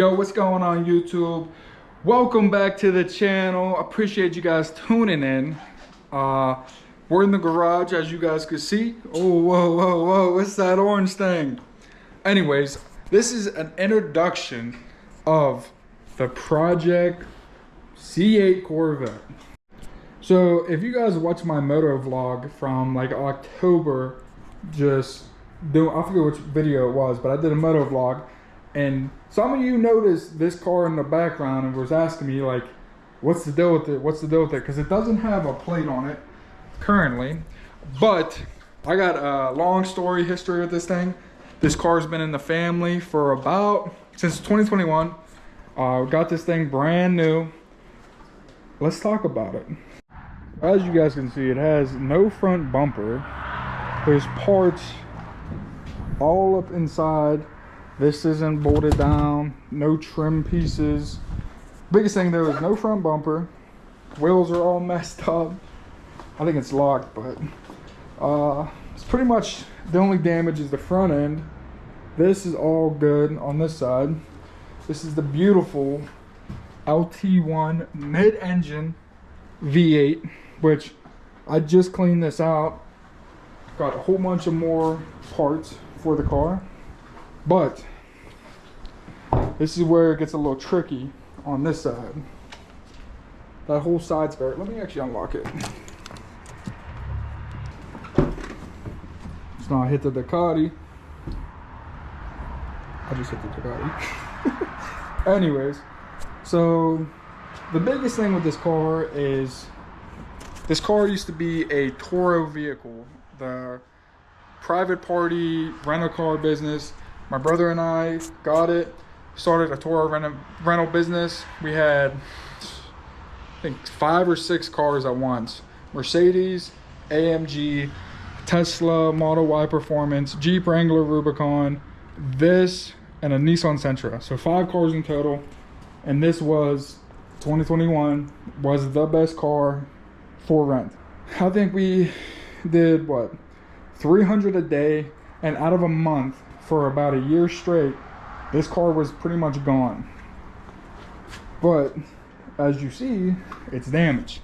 Yo, what's going on YouTube? Welcome back to the channel. Appreciate you guys tuning in. We're in the garage, as you guys can see. Oh, whoa, what's that orange thing? Anyways, this is an introduction of the Project C8 Corvette. So if you guys watch my moto vlog from like October, I forget which video it was, but I did a moto vlog, and some of you noticed this car in the background and was asking me like, what's the deal with it? What's the deal with it? Because it doesn't have a plate on it currently, but I got a long story history with this thing. This car's been in the family for since 2021. Got this thing brand new. Let's talk about it. As you guys can see, it has no front bumper. There's parts all up inside. This isn't bolted down, no trim pieces. Biggest thing though is no front bumper. Wheels are all messed up. I think it's locked, but it's pretty much the only damage is the front end. This is all good on this side. This is the beautiful LT1 mid-engine V8, which I just cleaned this out. Got a whole bunch of more parts for the car. But this is where it gets a little tricky on this side. That whole side skirt. Let me actually unlock it. It's not hit the Ducati. I just hit the Ducati. Anyways, so the biggest thing with this car is this car used to be a Turo vehicle, the private party rental car business. My brother and I got it, started a Turo rental business. We had, I think, 5 or 6 cars at once. Mercedes, AMG, Tesla Model Y Performance, Jeep Wrangler Rubicon, this, and a Nissan Sentra. So 5 cars in total. And this was, 2021, was the best car for rent. I think we did, what, 300 a day, and out of a month, for about a year straight, this car was pretty much gone. But as you see, it's damaged,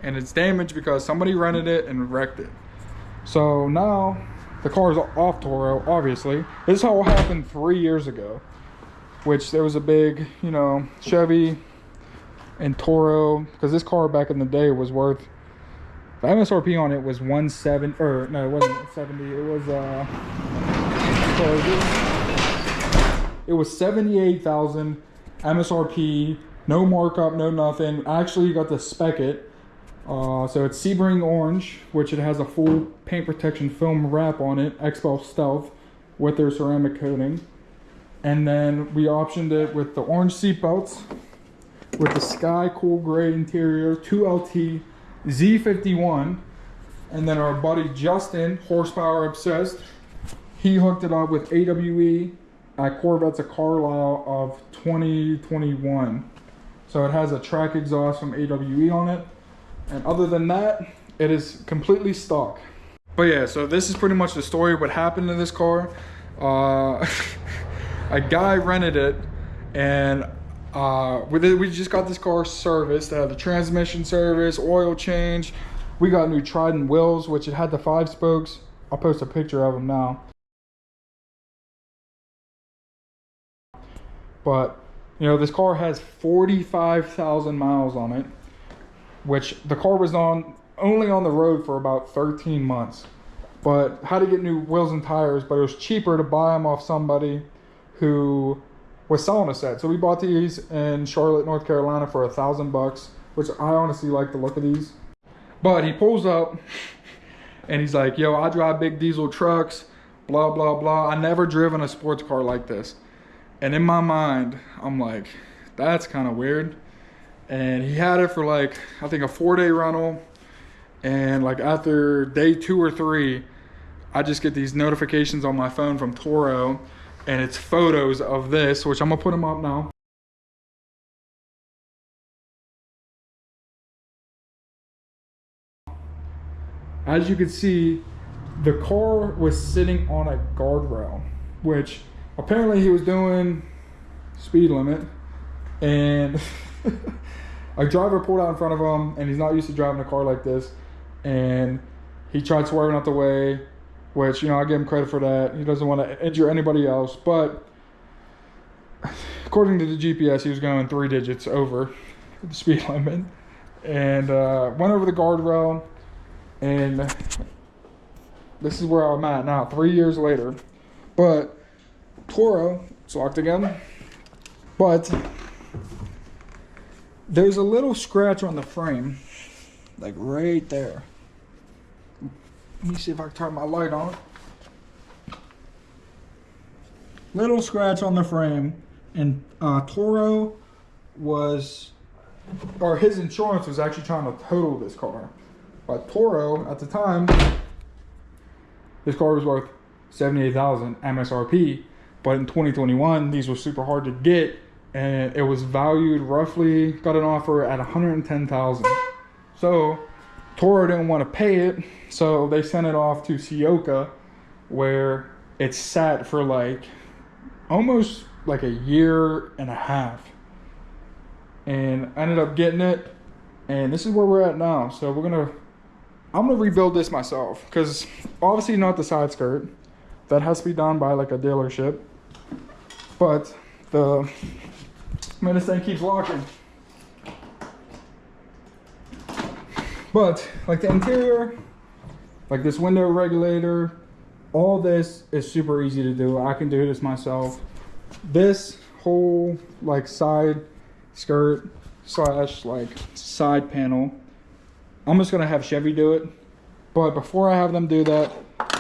and it's damaged because somebody rented it and wrecked it. So now the car is off Turo, obviously. This all happened 3 years ago, which there was a big, Chevy and Turo, because this car back in the day was worth, the MSRP on it was 170, or no, it wasn't 70, it was it was 78,000 MSRP, no markup, no nothing. Actually, you got to spec it. So it's Sebring orange, which it has a full paint protection film wrap on it, XPEL Stealth, with their ceramic coating. And then we optioned it with the orange seat belts, with the sky cool gray interior, 2LT Z51, and then our buddy Justin, horsepower obsessed, he hooked it up with AWE at Corvettes of Carlisle of 2021. So it has a track exhaust from AWE on it. And other than that, it is completely stock. But yeah, so this is pretty much the story of what happened to this car. A guy rented it, and we just got this car serviced. It had the transmission service, oil change. We got new Trident wheels, which it had the 5 spokes. I'll post a picture of them now. But, this car has 45,000 miles on it, which the car was only on the road for about 13 months. But had to get new wheels and tires, but it was cheaper to buy them off somebody who was selling a set. So we bought these in Charlotte, North Carolina for $1,000, which I honestly like the look of these. But he pulls up and he's like, yo, I drive big diesel trucks, blah, blah, blah. I never driven a sports car like this. And in my mind, I'm like, that's kind of weird. And he had it for like, I think a 4-day rental. And like after day 2 or 3, I just get these notifications on my phone from Turo, and it's photos of this, which I'm gonna put them up now. As you can see, the car was sitting on a guardrail, which apparently he was doing speed limit, and a driver pulled out in front of him, and he's not used to driving a car like this, and he tried swerving out the way, which, you know, I give him credit for that. He doesn't want to injure anybody else, but according to the GPS, he was going 3 digits over the speed limit, and went over the guardrail. And this is where I'm at now, 3 years later. But Turo, it's locked again. But there's a little scratch on the frame, like right there. Let me see if I can turn my light on. Little scratch on the frame, and Turo was, or his insurance was actually trying to total this car. But Turo, at the time, this car was worth $78,000 MSRP. But in 2021, these were super hard to get, and it was valued roughly, got an offer at $110,000. So Turo didn't want to pay it, so they sent it off to Sioka, where it sat for like almost like a year and a half. And I ended up getting it, and this is where we're at now. So I'm gonna rebuild this myself, because obviously not the side skirt. That has to be done by like a dealership. But this thing keeps locking. But like the interior, like this window regulator, all this is super easy to do. I can do this myself. This whole like side skirt slash like side panel, I'm just gonna have Chevy do it. But before I have them do that,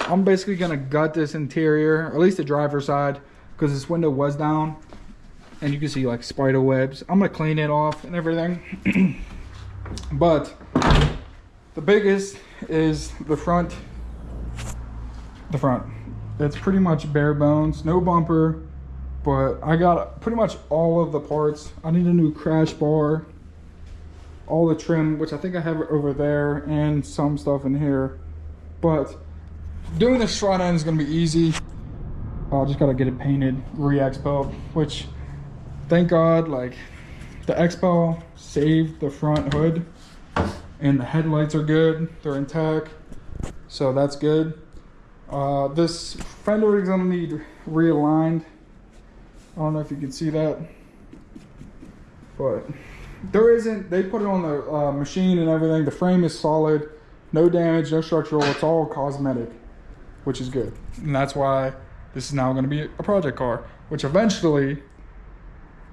I'm basically gonna gut this interior, or at least the driver's side, because this window was down and you can see like spider webs. I'm gonna clean it off and everything. But the biggest is the front. It's pretty much bare bones, no bumper, but I got pretty much all of the parts. I need a new crash bar, all the trim, which I think I have it over there, and some stuff in here. But doing this front end is gonna be easy. I just gotta get it painted, re-XPEL, which thank God, like the XPEL saved the front hood, and the headlights are good, they're intact, so that's good. This fender is gonna need realigned. I don't know if you can see that, but there isn't, they put it on the machine and everything. The frame is solid, no damage, no structural, it's all cosmetic, which is good. And that's why this is now gonna be a project car, which eventually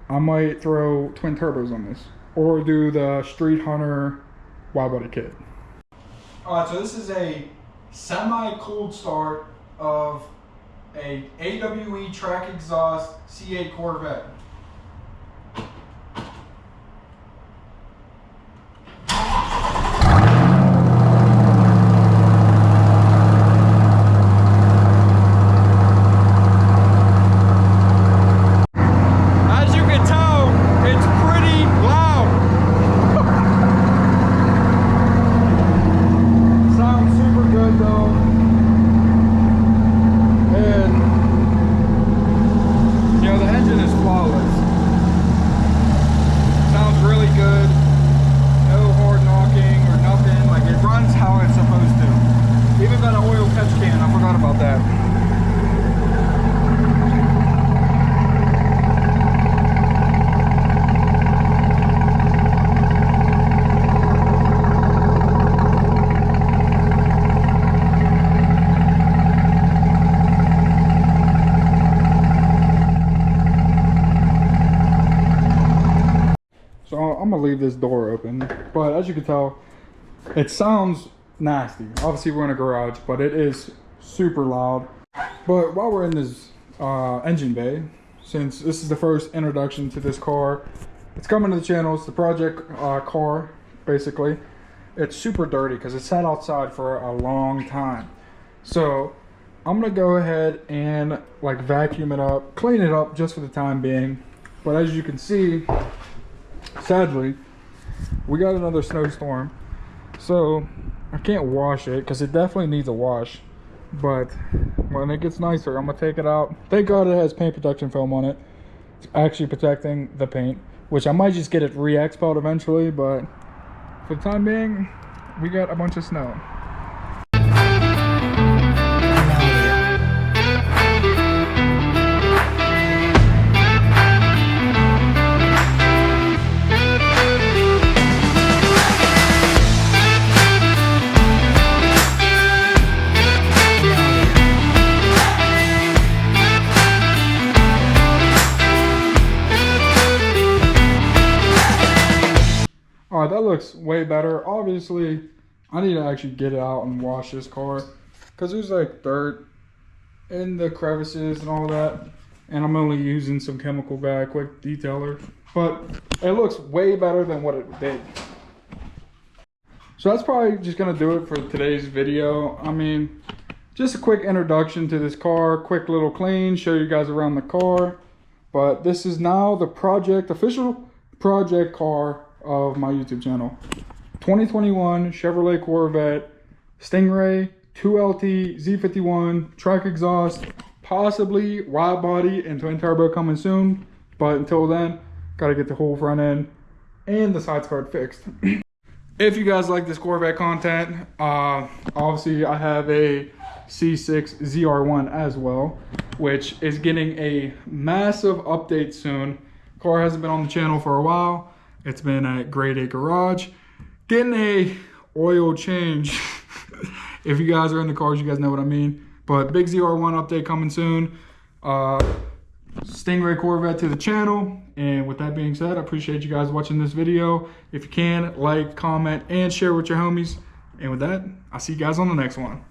I might throw twin turbos on this, or do the Street Hunter wide body kit. All right, so this is a semi-cooled start of a AWE track exhaust C8 Corvette. I'm gonna leave this door open, but as you can tell, it sounds nasty. Obviously we're in a garage, but it is super loud. But while we're in this engine bay, since this is the first introduction to this car, it's coming to the channel, it's the project car, basically. It's super dirty because it sat outside for a long time. So I'm gonna go ahead and like vacuum it up, clean it up just for the time being. But as you can see, sadly, we got another snowstorm, so I can't wash it because it definitely needs a wash. But when it gets nicer, I'm gonna take it out. Thank God it has paint protection film on it. It's actually protecting the paint, which I might just get it re-XPEL'd eventually, but for the time being, we got a bunch of snow. All right, that looks way better. Obviously, I need to actually get it out and wash this car because there's like dirt in the crevices and all that. And I'm only using some chemical guy, quick detailer. But it looks way better than what it did. So that's probably just gonna do it for today's video. I mean, just a quick introduction to this car, quick little clean, show you guys around the car. But this is now the official project car of my YouTube channel. 2021 Chevrolet Corvette Stingray 2LT Z51 truck exhaust, possibly wide body and twin turbo coming soon, but until then gotta get the whole front end and the side skirt fixed. If you guys like this Corvette content, obviously I have a C6 ZR1 as well, which is getting a massive update soon. Car hasn't been on the channel for a while. It's been at Grade A Garage. Getting a oil change. If you guys are in the cars, you guys know what I mean. But big ZR1 update coming soon. Stingray Corvette to the channel. And with that being said, I appreciate you guys watching this video. If you can, like, comment, and share with your homies. And with that, I'll see you guys on the next one.